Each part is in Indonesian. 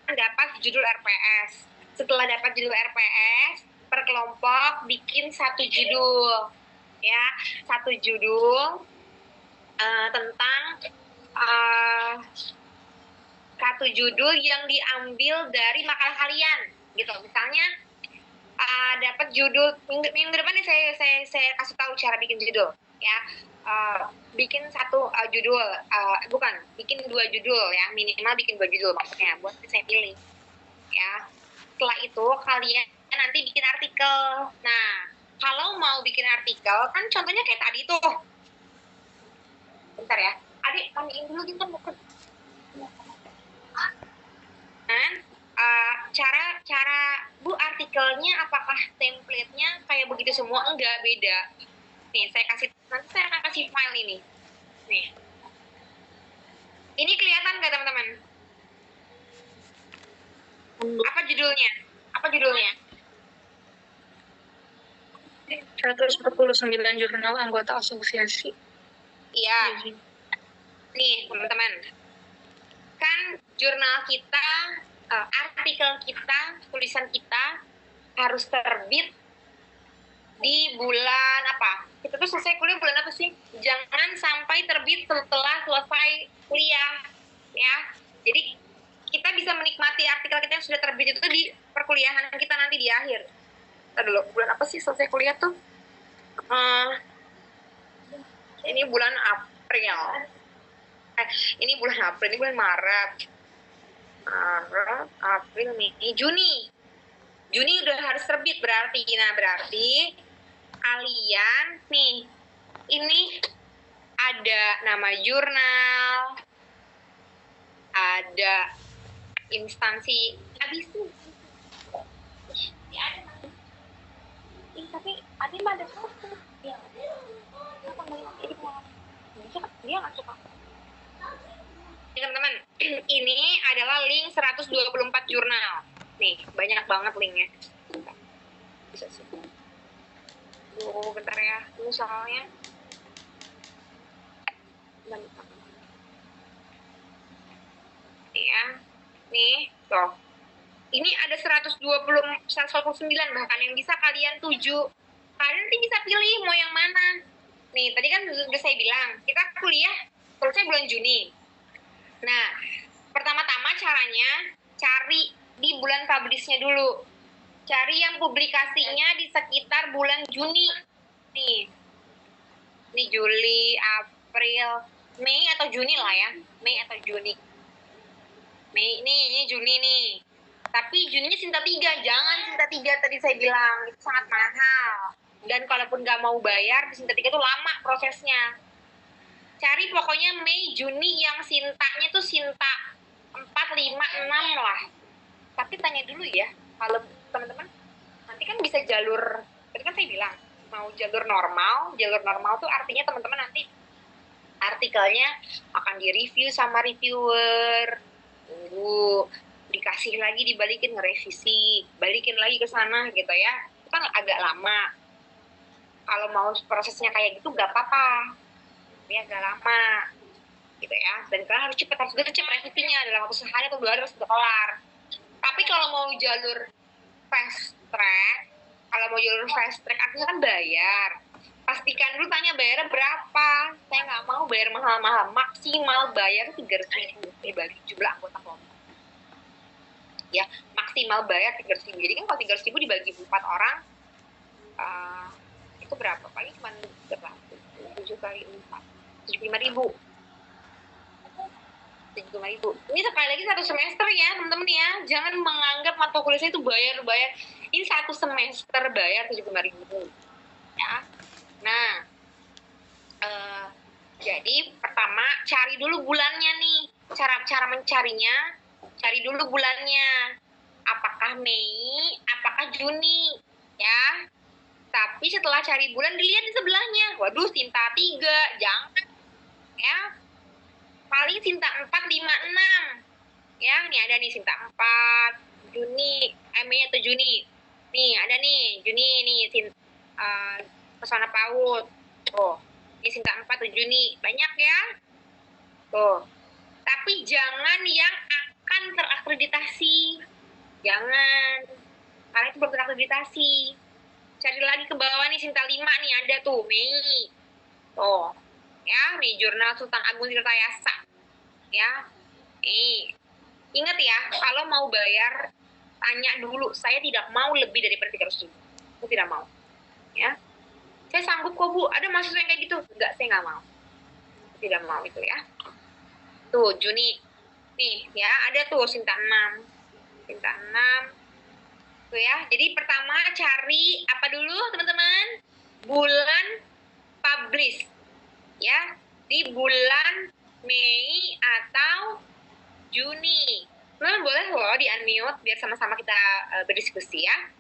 dapat judul RPS. Setelah dapat judul RPS, per kelompok bikin satu judul, ya, satu judul tentang satu judul yang diambil dari makalah kalian, gitu. Misalnya dapat judul minggu depan nih saya kasih tahu cara bikin judul, ya. Bikin satu judul, bikin 2 judul, ya, minimal bikin 2 judul maksudnya buat saya pilih, ya. Setelah itu kalian nanti bikin artikel. Nah, kalau mau bikin artikel kan contohnya kayak tadi tuh. Bentar ya, adik tanyain dulu kita mau ke cara Bu artikelnya apakah template-nya kayak begitu semua? Enggak, beda. Nih, nanti saya akan kasih file ini. Nih. Ini kelihatan nggak teman-teman? Apa judulnya? 149 jurnal anggota asosiasi. Iya. Nih, teman-teman. Kan jurnal kita, artikel kita, tulisan kita harus terbit di bulan apa? Kita tuh selesai kuliah bulan apa sih? Jangan sampai terbit setelah selesai kuliah, ya. Jadi kita bisa menikmati artikel kita yang sudah terbit itu di perkuliahan kita nanti di akhir. Ntar dulu, bulan apa sih selesai kuliah tuh? Ini bulan April. Ini bulan April, ini bulan Maret. April, Mei, Juni. Juni udah harus terbit berarti. Nah, berarti kalian nih, ini ada nama jurnal, ada instansi, habis tuh. Ya, ada. Tapi ada mah ada satu. Ya. Dia nggak suka. Teman-teman, ini adalah link 124 jurnal. Nih, banyak banget linknya. Bisa sih. Bentar ya. Ini soalnya. Bentar. Ya. Nih, tuh. Ini ada 129 bahkan yang bisa kalian tuju. Kalian nanti bisa pilih mau yang mana. Nih, tadi kan udah saya bilang, kita kuliah selesai bulan Juni. Nah, pertama-tama caranya cari di bulan publish-nya dulu. Cari yang publikasinya di sekitar bulan Juni. Nih. Ini Juli, April, Mei atau Juni lah ya. Mei atau Juni. Mei ini Juni nih. Tapi Juninya Sinta 3, jangan Sinta 3 tadi saya bilang, itu sangat mahal. Dan kalaupun nggak mau bayar, di Sinta 3 itu lama prosesnya. Cari pokoknya Mei, Juni yang Sintanya tuh Sinta 4, 5, 6 lah. Tapi tanya dulu ya, kalau teman-teman, nanti kan bisa jalur, tadi kan saya bilang, mau jalur normal tuh artinya teman-teman nanti artikelnya akan direview sama reviewer. Dikasih lagi, dibalikin, ngerevisi, balikin lagi ke sana gitu ya. Itu kan agak lama. Kalau mau prosesnya kayak gitu gak apa-apa. Ya agak lama. Gitu ya. Dan kalian harus cepet revisinya dalam waktu sehari atau 2 hari harus udah kelar. Tapi kalau mau jalur fast track, artinya kan bayar. Pastikan dulu tanya bayarnya berapa. Saya nggak mau bayar mahal-mahal. Maksimal bayar 300.000 dibagi jumlah anggota kelompok. Ya, maksimal bayar 300.000. Jadi kan kalau 300.000 dibagi 4 orang, itu berapa? Paling cuma 7 kali 4, 75.000. 75.000. Ini sekali lagi 1 semester ya, teman-teman ya. Jangan menganggap mata kuliah saya itu bayar. Ini 1 semester bayar 75.000. Ya. Nah, jadi pertama cari dulu bulannya nih. Cara mencarinya, cari dulu bulannya. Apakah Mei, apakah Juni, ya. Tapi setelah cari bulan dilihat di sebelahnya. Waduh, Sinta 3, jangan. Ya. Paling Sinta 4, 5, 6. Ya, nih ada nih Sinta 4, Juni, Mei atau Juni. Nih, ada nih, Juni nih, Pesona PAUD. Tuh, ini Sinta 4 tuh Juni. Banyak ya. Tuh. Tapi jangan yang akan akan terakreditasi. Jangan, karena itu belum terakreditasi. Cari lagi ke bawah nih, Sinta 5 nih, ada tuh, Mei. Tuh, ya, nih Jurnal Sultan Agung Tirtayasa. Ya, nih. Ingat ya, kalau mau bayar, tanya dulu, saya tidak mau lebih daripada 300.000. Saya tidak mau. Ya, saya sanggup kok Bu, ada mahasiswa yang kayak gitu. Enggak, saya nggak mau. Tidak mau itu ya. Tuh, Juni. Nih, ya, ada tuh Sinta 6. Sinta 6. Tuh ya, jadi pertama cari apa dulu teman-teman? Bulan publish. Ya, di bulan Mei atau Juni. Teman-teman boleh loh di-unmute biar sama-sama kita berdiskusi ya.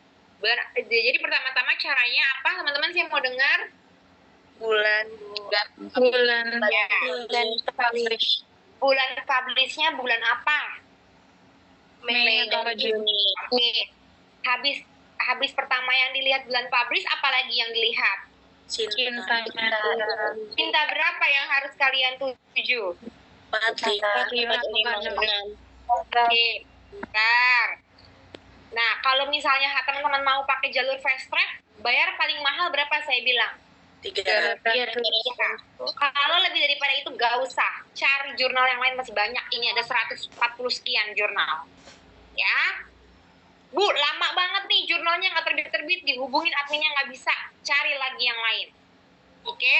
Jadi pertama-tama caranya apa teman-teman, saya mau dengar? Bulan Ya. publish. Bulan publishnya bulan apa? Mei atau Juni. Oke. Habis pertama yang dilihat bulan publish, apalagi yang dilihat? Cintanya. Cinta berapa yang harus kalian tuju? 45. Oke, bentar. Nah, kalau misalnya teman-teman mau pakai jalur fast track, bayar paling mahal berapa saya bilang? 300. Kalau lebih daripada itu gak usah. Cari jurnal yang lain masih banyak. Ini ada 140 sekian jurnal. Ya. Bu, lama banget nih jurnalnya nggak terbit-terbit. Dihubungin adminnya nggak bisa. Cari lagi yang lain. Oke?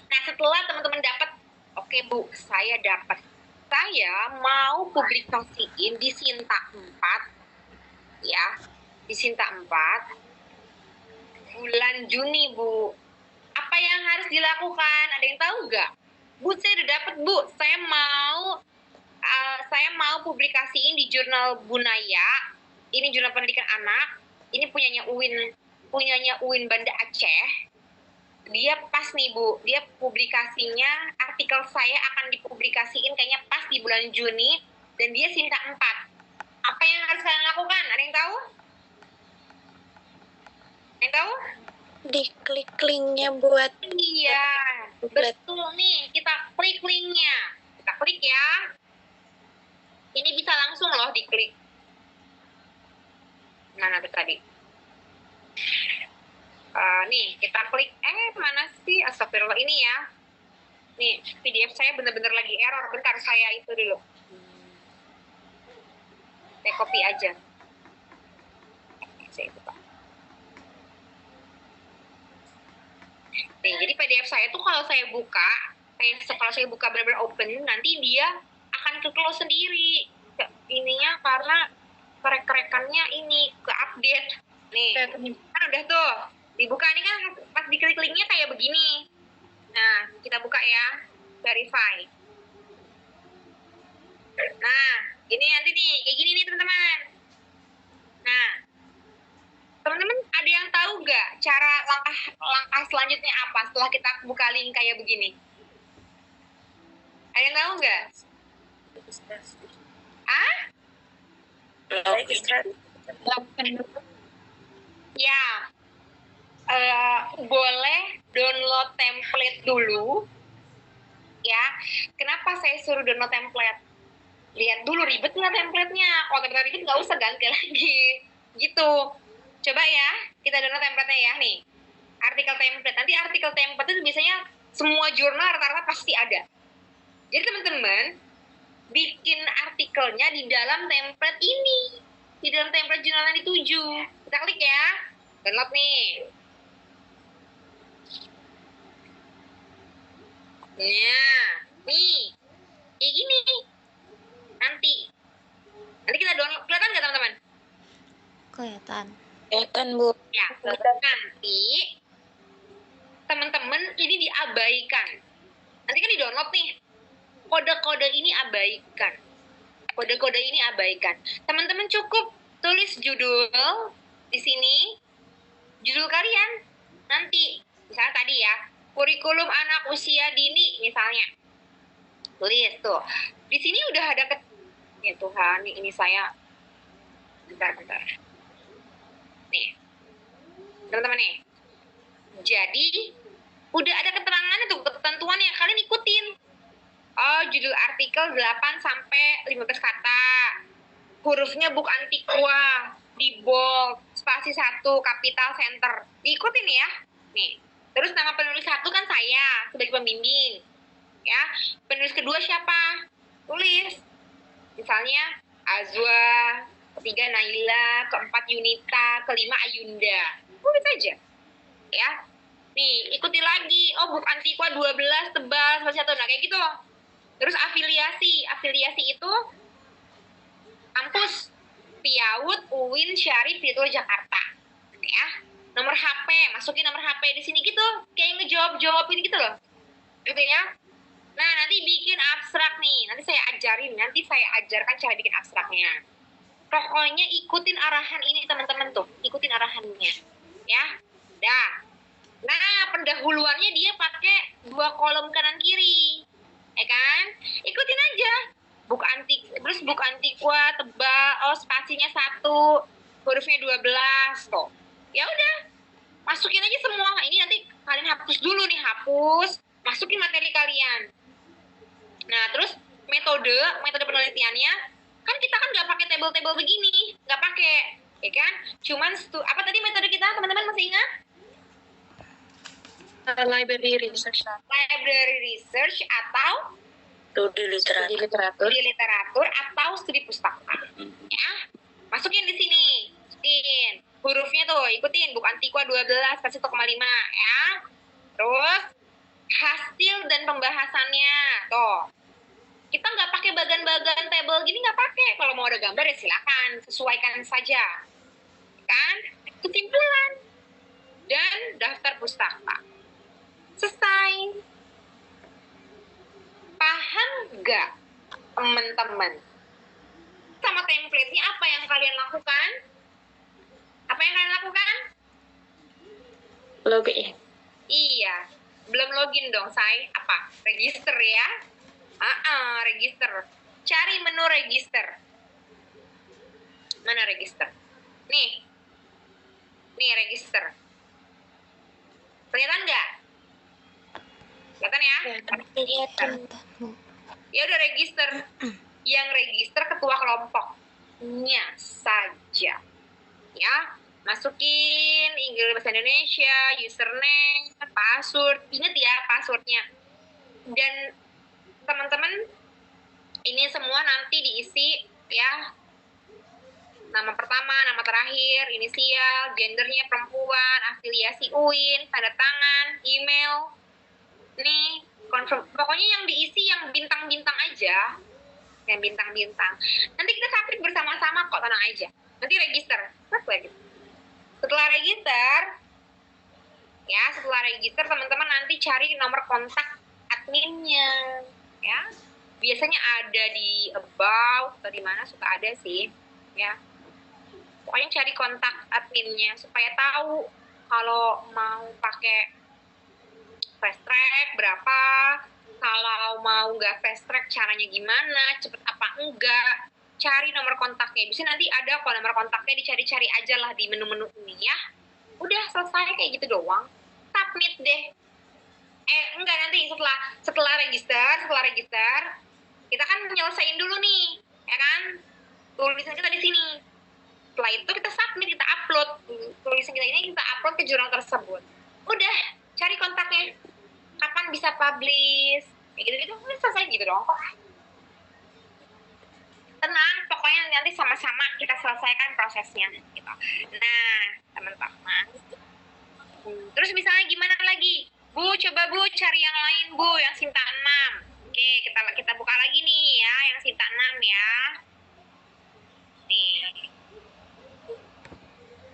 Nah, setelah teman-teman dapat, oke Bu, saya dapat. Saya mau publikasiin di Sinta 4. Ya, di Sinta 4. Bulan Juni, Bu. Apa yang harus dilakukan? Ada yang tahu nggak? Bu, saya udah dapat, Bu. Saya mau publikasiin di jurnal Bunaya. Ini jurnal pendidikan anak. Ini punyanya UIN Banda Aceh. Dia pas nih, Bu. Dia publikasinya, artikel saya akan dipublikasiin kayaknya pas di bulan Juni. Dan dia Sinta 4. Apa yang harus kalian lakukan? Ada yang tahu? Ada yang tahu? Diklik linknya buat Iya, betul nih. Kita klik linknya. Kita klik ya. Ini bisa langsung loh diklik. Mana tuh tadi? Nih, kita klik. Mana sih? Astagfirullah, ini ya. Nih, PDF saya bener-bener lagi error. Bentar, saya itu dulu. Saya copy aja. Saya buka. Nih, jadi PDF saya tuh kalau saya buka, kalau saya buka benar-benar open, nanti dia akan ke close sendiri. Ininya karena kerek-kerekannya ini ke update. Nih, kan udah tuh. Dibuka ini kan pas diklik linknya kayak begini. Nah, kita buka ya. Verify. Nah, ini nanti nih, kayak gini nih teman-teman. Nah, teman-teman ada yang tahu nggak cara langkah selanjutnya apa setelah kita buka link kayak begini? Ada yang tahu nggak? Ya, boleh download template dulu. Ya, kenapa saya suruh download template? Lihat dulu ribet nggak template-nya. Kalau template ribet nggak usah ganti lagi. Gitu. Coba ya, kita download template-nya ya nih. Artikel template. Nanti artikel template itu biasanya semua jurnal rata-rata pasti ada. Jadi teman-teman, bikin artikelnya di dalam template ini. Di dalam template jurnal yang dituju. Kita klik ya. Download nih. Nah, nih. Kayak gini. Nanti kita download. Kelihatan nggak teman-teman? kelihatan Bu. Ya, nanti teman-teman ini diabaikan. Nanti kan di-download nih. Kode-kode ini abaikan. Kode-kode ini abaikan. Teman-teman cukup tulis judul di sini. Judul kalian. Nanti, misalnya tadi ya, kurikulum anak usia dini misalnya. Tulis tuh. Di sini udah ada ya Tuhan, ini saya bentar. Nih. Teman-teman nih. Jadi udah ada keterangannya tuh, ketentuan yang kalian ikutin. Oh, judul artikel 8 sampai 15 kata. Hurufnya buk antikua, di bold, spasi 1, kapital center. Diikutin ya. Nih. Terus nama penulis 1 kan saya sebagai pembimbing. Ya. Penulis kedua siapa? Tulis. Misalnya Azwa, ketiga Naila, keempat Yunita, kelima Ayunda. Tulis aja. Ya. Nih, ikuti lagi. Oh, buk antikua 12 tebal spasi 1. Nah, kayak gitu. Terus afiliasi. Afiliasi itu kampus Piaud, UIN, Syarif, itu Jakarta. Ya. Nomor HP, masukin nomor HP di sini gitu. Kayak ngejawab-jawabin gitu loh. Gitu ya. Nah, nanti bikin abstrak nih. Nanti saya ajarin. Nanti saya ajarkan cara bikin abstraknya. Pokoknya ikutin arahan ini teman-teman tuh. Ikutin arahannya. Ya. Dah. Nah, pendahuluannya dia pakai 2 kolom kanan kiri. Ya kan? Ikutin aja. Terus buk antikua tebal, oh spasinya 1, hurufnya 12 tuh. Ya udah, masukin aja semua. Ini nanti kalian hapus dulu nih, hapus, masukin materi kalian. Nah, terus metode penelitiannya kan kita kan nggak pakai table-table begini, nggak pakai, ya kan? Cuman apa tadi metode kita, teman-teman masih ingat? Library research. Library research atau Studi literatur atau studi pustaka. Ya, masukin di sini. Masukin hurufnya tuh, ikutin buk antikua 12 kasih 1,5 ya. Terus hasil dan pembahasannya tuh. Kita nggak pakai bagan-bagan table gini, nggak pakai. Kalau mau ada gambar ya silakan, sesuaikan saja. Kan? Kesimpulan dan daftar pustaka. Selesai. Paham nggak teman-teman? Sama template-nya apa yang kalian lakukan? Apa yang kalian lakukan? login. Iya, belum login dong, say. Apa? Register ya? Register. Cari menu register. Mana register? Nih. Nih register. Kelihatan nggak? Kelihatan ya? Kelihatan. Ya udah register. Yang register ketua kelompoknya saja. Ya, masukin Inggris bahasa Indonesia, username, password. Ingat ya passwordnya. Dan teman-teman, ini semua nanti diisi ya. Nama pertama, nama terakhir, inisial, gendernya perempuan, afiliasi UIN, tanda tangan, email. Nih, confirm. Pokoknya yang diisi yang bintang-bintang aja. Yang bintang-bintang. Nanti kita submit bersama-sama kok, tenang aja. Nanti register. Setelah register, ya setelah register teman-teman nanti cari nomor kontak adminnya. Ya, biasanya ada di about atau di mana suka ada sih. Ya, pokoknya cari kontak adminnya supaya tahu kalau mau pakai fast track berapa, kalau mau nggak fast track caranya gimana, cepet apa enggak, cari nomor kontaknya. Bisa nanti ada kok nomor kontaknya, dicari-cari aja lah di menu-menu ini ya. Udah selesai kayak gitu doang. Submit deh. Enggak, nanti setelah register, kita kan nyelesain dulu nih, ya kan? Tulisan kita di sini. Setelah itu kita submit, kita upload tulisan kita ini, kita upload ke jurnal tersebut. Udah, cari kontaknya. Kapan bisa publish? Kayak gitu-gitu, selesai gitu dong. Tenang, pokoknya nanti sama-sama kita selesaikan prosesnya. Gitu. Nah, teman-teman. Terus misalnya gimana lagi? Bu, coba Bu cari yang lain Bu, yang Sinta 6. Oke, kita buka lagi nih ya, yang Sinta 6 ya. Nih.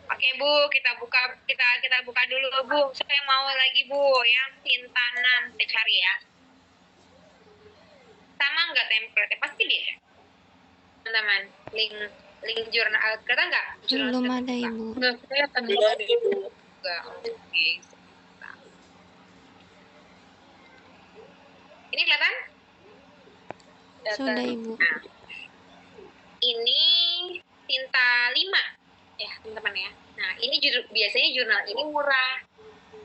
Oke Bu, kita buka dulu Bu. Saya mau lagi Bu, yang Sinta 6. Kita cari ya. Sama nggak template? Pasti deh. Teman-teman, link jurnal, kelihatan nggak? Belum ada Ibu. Nggak kelihatan. Belum ada Ibu. Nggak, oke. Ini kelihatan? Sudah Ibu. Nah, ini tinta 5 ya teman-teman ya. Nah ini biasanya jurnal ini murah,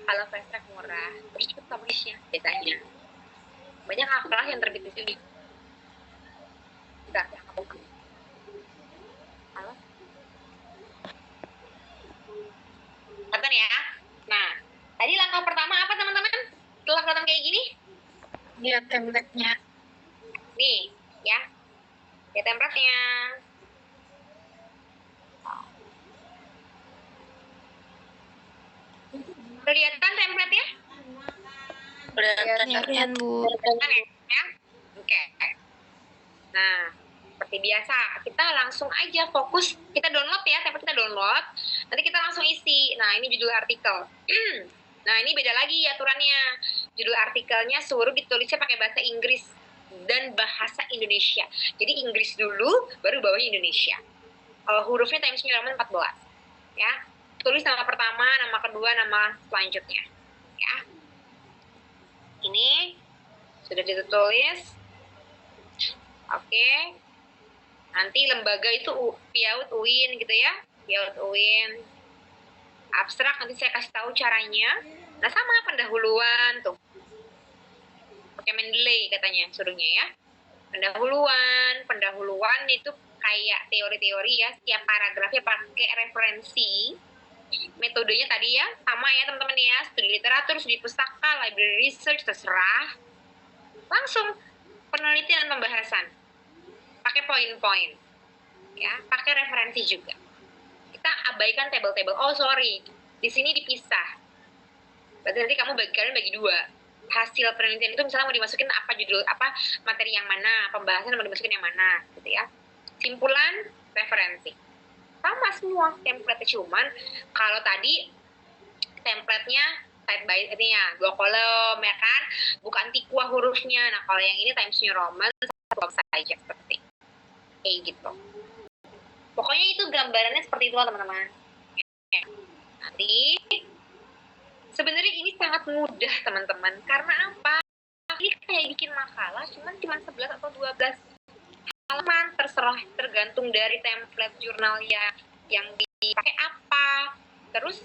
kalau fast track murah, terus cepet publishnya biasanya. Banyak kelas yang terbit di sini. Bentar, aku buka. Halo? Kelihatan ya? Nah, tadi langkah pertama apa teman-teman? Setelah kelihatan kayak gini? Lihat template-nya. Nih, ya. Lihat template-nya. Kelihatan template-nya? Kelihatan, Bu. Kelihatan ya? Oke. Nah, seperti biasa, kita langsung aja fokus. Kita download ya, template kita download. Nanti kita langsung isi. Nah, ini judul artikel. Nah, ini beda lagi aturannya. Judul artikelnya suruh ditulisnya pakai bahasa Inggris dan bahasa Indonesia. Jadi Inggris dulu, baru bawahnya Indonesia. Hurufnya Times New Roman 14. Ya. Tulis nama pertama, nama kedua, nama selanjutnya. Ya. Ini sudah ditulis. Oke. Nanti lembaga itu PIAUD UIN gitu ya. PIAUD UIN. Abstrak nanti saya kasih tahu caranya. Nah, sama pendahuluan tuh. Pakai Mendeley katanya suruhnya ya. Pendahuluan itu kayak teori-teori ya. Setiap paragrafnya pakai referensi. Metodenya tadi ya, sama ya teman-teman ya. Studi literatur, studi pustaka, library research, terserah. Langsung penelitian dan pembahasan. Pakai poin-poin. Ya, pakai referensi juga. Kita abaikan table-table. Oh, sorry. Di sini dipisah. Berarti nanti kalian bagi dua. Hasil penelitian itu misalnya mau dimasukin apa judul, apa materi yang mana, pembahasan mau dimasukin yang mana, gitu ya. Simpulan, referensi. Sama semua template, cuman kalau tadi template-nya type by artinya 2 kolom ya kan, bukan tikwa hurufnya. Nah, kalau yang ini Times New Roman 1 box saja seperti kayak gitu. Pokoknya itu gambarannya seperti itu teman-teman. Nanti sebenarnya ini sangat mudah teman-teman. Karena apa? Ini kayak bikin makalah cuma 11 atau 12 halaman, terserah tergantung dari template jurnalnya yang dipakai apa. Terus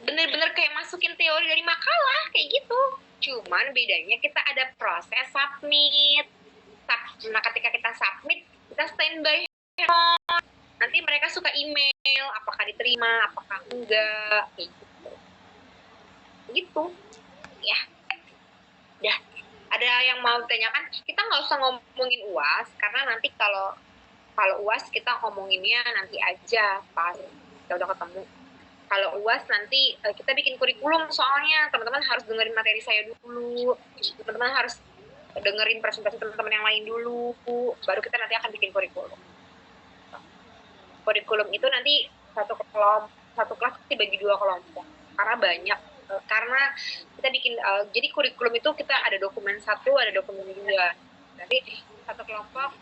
bener-bener kayak masukin teori dari makalah kayak gitu. Cuman bedanya kita ada proses submit. Nah, ketika kita submit, kita standby. Nanti mereka suka email, apakah diterima, apakah enggak, kayak gitu. Ya, dah. Ada yang mau tanyakan? Kita nggak usah ngomongin UAS, karena nanti kalau UAS kita ngomonginnya nanti aja pas kita udah ketemu. Kalau UAS nanti kita bikin kurikulum, soalnya teman-teman harus dengerin materi saya dulu, teman-teman harus dengerin presentasi teman-teman yang lain dulu, baru kita nanti akan bikin kurikulum. Kurikulum itu nanti satu kelas dibagi 2 kelompok, karena banyak. Karena kita bikin, jadi kurikulum itu kita ada dokumen 1, ada dokumen 2. Nanti satu kelompok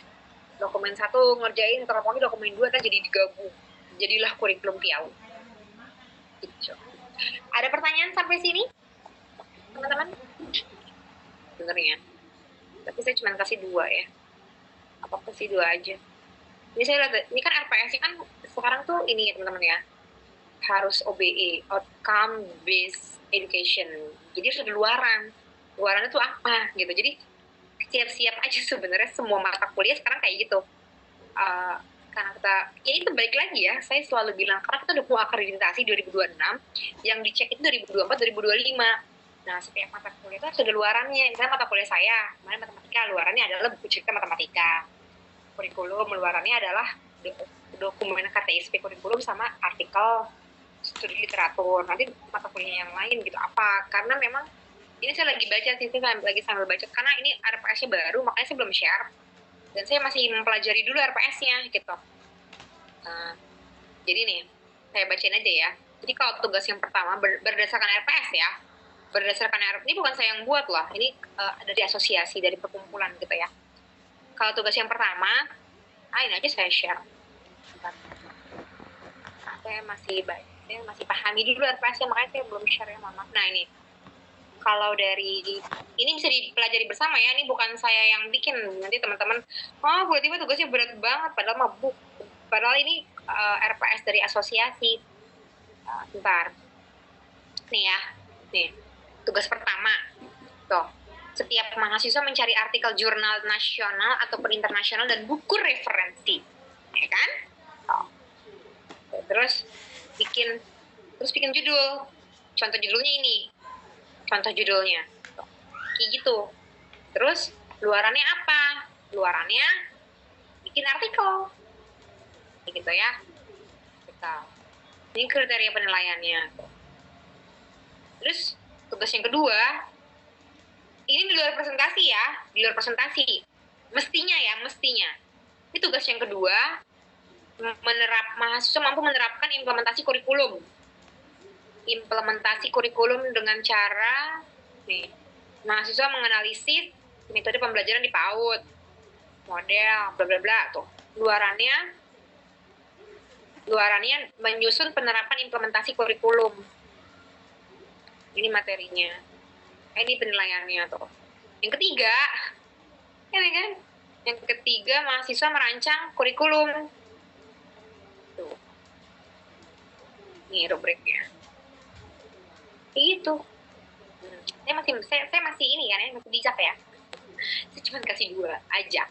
dokumen 1 ngerjain, satu kelompok dokumen 2, kan jadi digabung. Jadilah kurikulum PIAUD. Gitu. Ada pertanyaan sampai sini? Teman-teman? Dengarnya. Tapi saya cuma kasih 2 ya. Apa kasih 2 aja. Ini saya lihat, ini kan RPS kan sekarang tuh ini ya teman-teman ya. Harus OBE, Outcome Based Education. Jadi harus ada luaran. Luarannya tuh apa gitu. Jadi siap-siap aja sebenarnya semua mata kuliah sekarang kayak gitu. Karena kita, ya itu balik lagi ya, saya selalu bilang, karena kita udah punya akreditasi 2026, yang dicek itu 2024-2025. Nah, setiap mata kuliah itu harus ada luarannya. Misalnya mata kuliah saya, kemarin matematika, luarannya adalah buku cerita matematika. Kurikulum, luarannya adalah dokumen KTSP kurikulum sama artikel studi literatur. Nanti mata kuliah yang lain gitu apa, karena memang ini saya lagi baca sih, saya lagi sambil baca, karena ini RPS-nya baru, makanya saya belum share. Dan saya masih mempelajari dulu RPS-nya gitu. Nah, jadi nih, saya bacain aja ya. Jadi kalau tugas yang pertama berdasarkan RPS ya, berdasarkan RPS, ini bukan saya yang buat loh, ini dari asosiasi, dari perkumpulan gitu ya. Kalau tugas yang pertama, ini aja saya share. Saya masih pahami dulu RPS-nya, makanya saya belum share ya, mama. Nah ini, kalau dari ini bisa dipelajari bersama ya, ini bukan saya yang bikin. Nanti teman-teman, oh tiba-tiba tugasnya berat banget, padahal ini RPS dari asosiasi. Bentar, nih ya, nih tugas pertama, tuh Setiap mahasiswa mencari artikel jurnal nasional ataupun internasional dan buku referensi, ya kan? Oh. Terus bikin judul. Contoh judulnya ini. Contoh judulnya. Kayak gitu. Terus luarannya apa? Luarannya bikin artikel. Kayak gitu ya. Ini kriteria penilaiannya. Terus tugas yang kedua, ini di luar presentasi ya, di luar presentasi. Mestinya. Ini tugas yang kedua, mahasiswa mampu menerapkan implementasi kurikulum. Implementasi kurikulum dengan cara, nih, mahasiswa menganalisis metode pembelajaran di PAUD, model, bla bla bla, tuh. Luarannya menyusun penerapan implementasi kurikulum. Ini materinya. Ini penilaiannya tuh. Yang ketiga, ini kan? Yang ketiga, mahasiswa merancang kurikulum. Tuh. Ini rubriknya. Itu. Saya masih ini kan ya, masih bijak ya. Saya cuma kasih 2 aja.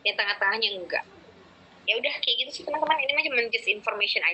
Yang tengah-tengahnya enggak. Ya udah kayak gitu sih teman-teman. Ini cuma just information aja.